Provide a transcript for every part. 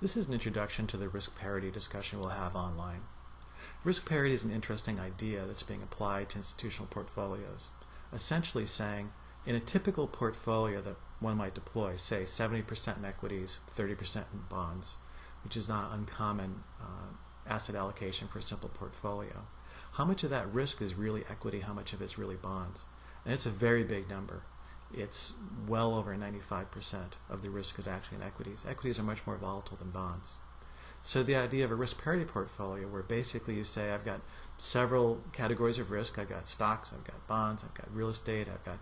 This is an introduction to the risk parity discussion we'll have online. Risk parity is an interesting idea that's being applied to institutional portfolios, essentially saying in a typical portfolio that one might deploy, say 70% in equities, 30% in bonds, which is not uncommon asset allocation for a simple portfolio. How much of that risk is really equity, how much of it is really bonds? And it's a very big number. It's well over 95% of the risk is actually in equities. Equities are much more volatile than bonds. So the idea of a risk parity portfolio where basically you say I've got several categories of risk. I've got stocks, I've got bonds, I've got real estate, I've got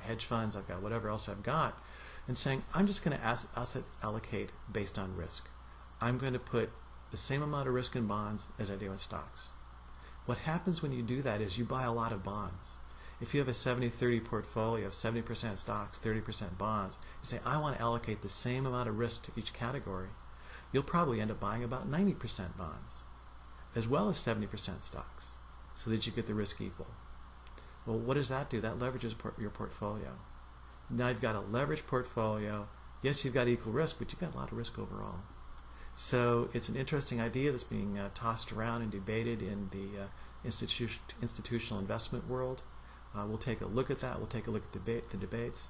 hedge funds, I've got whatever else I've got, and saying I'm just going to asset allocate based on risk. I'm going to put the same amount of risk in bonds as I do in stocks. What happens when you do that is you buy a lot of bonds. If you have a 70-30 portfolio of 70% stocks, 30% bonds, you say, I want to allocate the same amount of risk to each category, you'll probably end up buying about 90% bonds, as well as 70% stocks, so that you get the risk equal. Well, what does that do? That leverages your portfolio. Now you've got a leveraged portfolio. Yes, you've got equal risk, but you've got a lot of risk overall. So it's an interesting idea that's being tossed around and debated in the institutional investment world. We'll take a look at that. We'll take a look at the debates.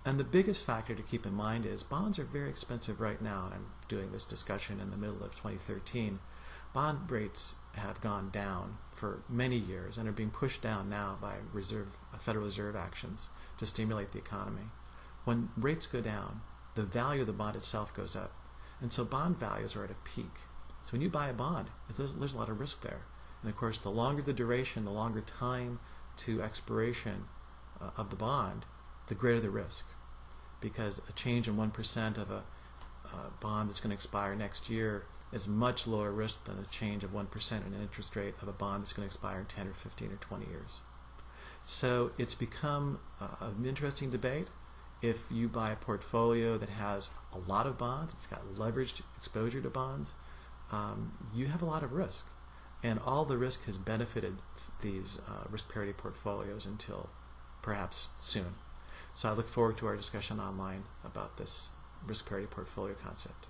And the biggest factor to keep in mind is bonds are very expensive right now. And I'm doing this discussion in the middle of 2013. Bond rates have gone down for many years and are being pushed down now by Federal Reserve actions to stimulate the economy. When rates go down, the value of the bond itself goes up. And so bond values are at a peak. So when you buy a bond, there's a lot of risk there. And of course, the longer the duration, the longer time to expiration of the bond, the greater the risk. Because a change in 1% of a bond that's going to expire next year is much lower risk than a change of 1% in an interest rate of a bond that's going to expire in 10 or 15 or 20 years. So it's become an interesting debate. If you buy a portfolio that has a lot of bonds, it's got leveraged exposure to bonds, you have a lot of risk. And all the risk has benefited these risk parity portfolios until perhaps soon. So I look forward to our discussion online about this risk parity portfolio concept.